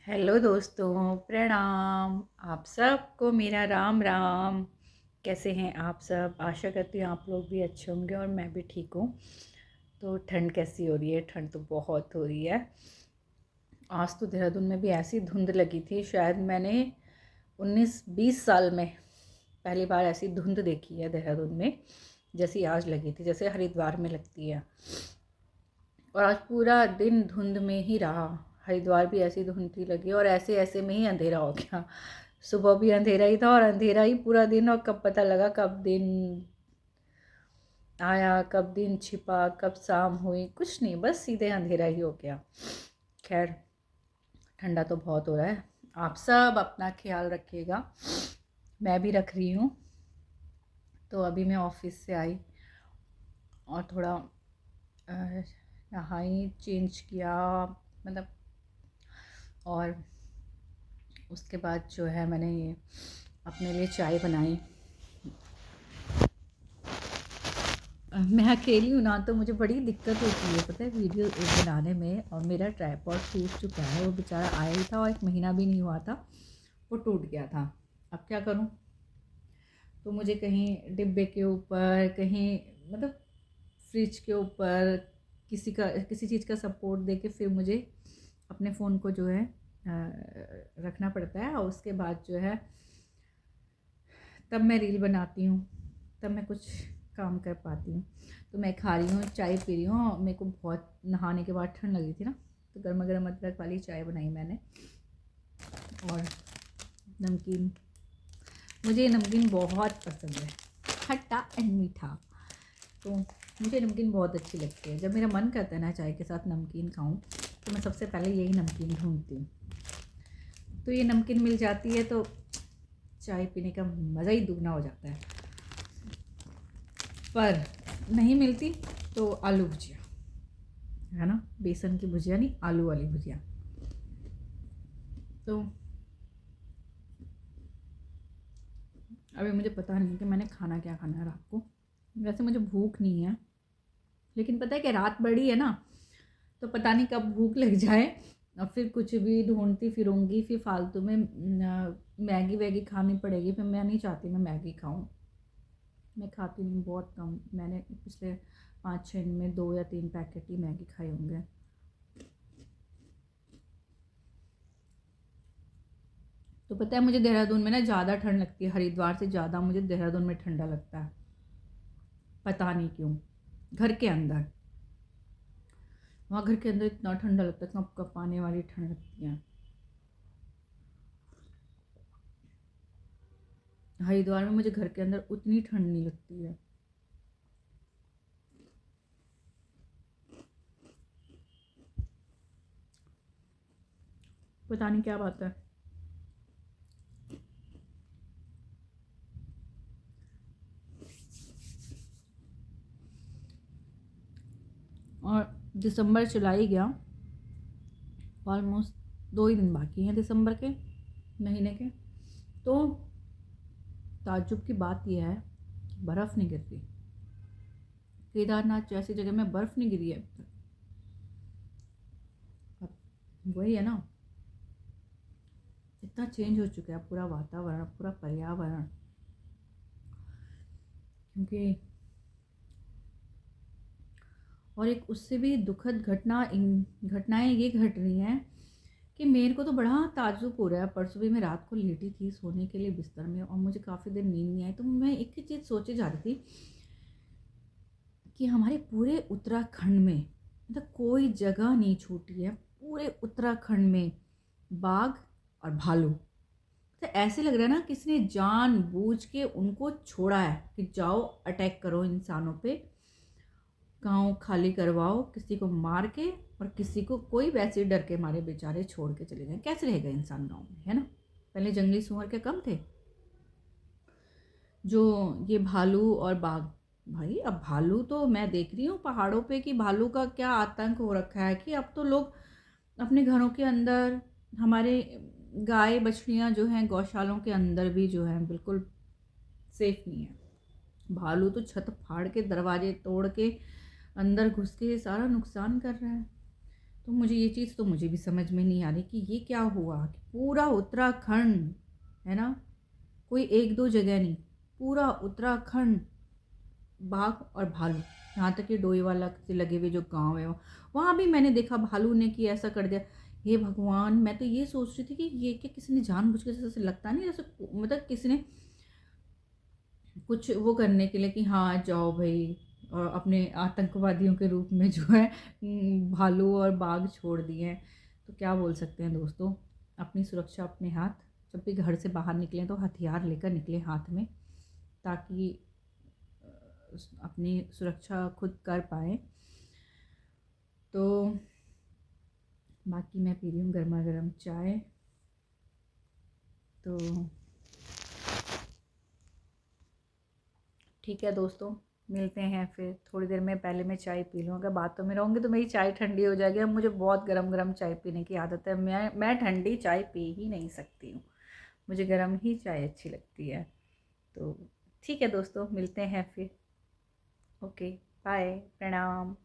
Hello दोस्तों, प्रणाम। आप सबको मेरा राम राम। कैसे हैं आप सब? आशा करती हूँ आप लोग भी अच्छे होंगे और मैं भी ठीक हूँ। तो ठंड कैसी हो रही है? ठंड तो बहुत हो रही है। आज तो देहरादून में भी ऐसी धुंध लगी थी, शायद मैंने 19-20 साल में पहली बार ऐसी धुंध देखी है देहरादून में, जैसी आज लगी थी, जैसे हरिद्वार में लगती है। और आज पूरा दिन धुंध में ही रहा। हरिद्वार भी ऐसी धुंध ही लगी और ऐसे ऐसे में ही अंधेरा हो गया। सुबह भी अंधेरा ही था और अंधेरा ही पूरा दिन, और कब पता लगा कब दिन आया, कब दिन छिपा, कब शाम हुई, कुछ नहीं, बस सीधे अंधेरा ही हो गया। खैर, ठंडा तो बहुत हो रहा है। आप सब अपना ख्याल रखिएगा, मैं भी रख रही हूँ। तो अभी मैं ऑफिस से आई और थोड़ा नहाई, चेंज किया, मतलब, और उसके बाद जो है मैंने ये अपने लिए चाय बनाई। मैं अकेली हूँ ना, तो मुझे बड़ी दिक्कत होती है, पता है, वीडियो बनाने में। और मेरा ट्राइपॉड टूट चुका है, वो बेचारा आया ही था और 1 महीना भी नहीं हुआ था, वो टूट गया था। अब क्या करूँ? तो मुझे कहीं डिब्बे के ऊपर, कहीं मतलब फ्रिज के ऊपर किसी चीज़ का सपोर्ट दे के फिर मुझे अपने फ़ोन को जो है रखना पड़ता है। और उसके बाद जो है तब मैं रील बनाती हूँ, तब मैं कुछ काम कर पाती हूँ। तो मैं खा रही हूँ, चाय पी रही हूँ, और मेरे को बहुत नहाने के बाद ठंड लगी थी ना, तो गर्मा गर्म अदरक वाली चाय बनाई मैंने। और नमकीन, मुझे ये नमकीन बहुत पसंद है, खट्टा एंड मीठा। तो मुझे नमकीन बहुत अच्छी लगती है। जब मेरा मन करता है ना चाय के साथ नमकीन खाऊं, तो मैं सबसे पहले यही नमकीन ढूंढती हूँ। तो ये नमकीन मिल जाती है तो चाय पीने का मज़ा ही दुगना हो जाता है। पर नहीं मिलती तो आलू भुजिया, है ना, बेसन की भुजिया नहीं, आलू वाली भुजिया। तो अभी मुझे पता नहीं कि मैंने खाना क्या खाना है रात को। वैसे मुझे भूख नहीं है, लेकिन पता है कि रात बड़ी है ना, तो पता नहीं कब भूख लग जाए और फिर कुछ भी ढूंढती फिरूंगी, फिर फालतू में मैगी वैगी खानी पड़ेगी। फिर मैं नहीं चाहती मैं मैगी खाऊं। मैं खाती नहीं, बहुत कम। मैंने पिछले 5-6 दिन में 2 या 3 पैकेट ही मैगी खाए होंगे। तो पता है, मुझे देहरादून में ना ज़्यादा ठंड लगती है, हरिद्वार से ज़्यादा मुझे देहरादून में ठंडा लगता है, पता नहीं क्यों। घर के अंदर, वहाँ घर के अंदर इतना ठंडा लगता है, कप कपाने वाली ठंड लगती है। हरिद्वार में मुझे घर के अंदर उतनी ठंड नहीं लगती है। पता नहीं क्या बात है। और दिसंबर चला ही गया, ऑलमोस्ट 2 ही दिन बाकी हैं दिसंबर के महीने के। तो ताज्जुब की बात यह है कि बर्फ़ नहीं गिरती। केदारनाथ जैसी जगह में बर्फ़ नहीं गिरी है अब तक। अब वही है ना, इतना चेंज हो चुका है पूरा वातावरण, पूरा पर्यावरण। क्योंकि और एक उससे भी दुखद घटनाएं ये घट रही हैं कि मेरे को तो बड़ा ताज्जुब हो रहा है। परसों भी मैं रात को लेटी थी सोने के लिए बिस्तर में, और मुझे काफ़ी देर नींद नहीं आई। तो मैं एक ही चीज़ सोचे जा रही थी कि हमारे पूरे उत्तराखंड में, मतलब कोई जगह नहीं छूटी है पूरे उत्तराखंड में बाघ और भालू। तो ऐसे लग रहा है ना, किसी ने जानबूझ के उनको छोड़ा है कि जाओ अटैक करो इंसानों पे, गांव खाली करवाओ किसी को मार के, और किसी को कोई वैसे डर के मारे बेचारे छोड़ के चले जाए। कैसे रहेगा इंसान गांव में, है ना? पहले जंगली सुअर के कम थे जो ये भालू और बाघ। भाई अब भालू तो मैं देख रही हूँ पहाड़ों पे कि भालू का क्या आतंक हो रखा है कि अब तो लोग अपने घरों के अंदर, हमारे गाय बछड़ियाँ जो हैं गौशालों के अंदर भी जो हैं बिल्कुल सेफ नहीं है। भालू तो छत फाड़ के, दरवाजे तोड़ के, अंदर घुस के सारा नुकसान कर रहा है। तो मुझे ये चीज़ तो मुझे भी समझ में नहीं आ रही कि ये क्या हुआ कि पूरा उत्तराखंड, है ना, कोई एक दो जगह नहीं, पूरा उत्तराखंड बाघ और भालू, यहाँ तक कि डोईवाला से लगे हुए जो गांव है वहाँ भी मैंने देखा भालू ने कि ऐसा कर दिया। हे भगवान, मैं तो ये सोच रही थी कि ये क्या किसी ने जानबूझ के, जैसे लगता नहीं जैसे मतलब किसी ने कुछ वो करने के लिए कि हाँ जाओ भाई, और अपने आतंकवादियों के रूप में जो है भालू और बाघ छोड़ दिए हैं। तो क्या बोल सकते हैं दोस्तों, अपनी सुरक्षा अपने हाथ, जब भी घर से बाहर निकलें तो हथियार लेकर निकलें हाथ में, ताकि अपनी सुरक्षा खुद कर पाए। तो बाकी मैं पी रही हूँ गर्मा गर्म चाय। तो ठीक है दोस्तों, मिलते हैं फिर थोड़ी देर में। पहले मैं चाय पी लूँ, अगर बातों में रहूँगी तो मेरी चाय ठंडी हो जाएगी। अब मुझे बहुत गरम गरम चाय पीने की आदत है, मैं ठंडी चाय पी ही नहीं सकती हूँ, मुझे गरम ही चाय अच्छी लगती है। तो ठीक है दोस्तों, मिलते हैं फिर। ओके, बाय, प्रणाम।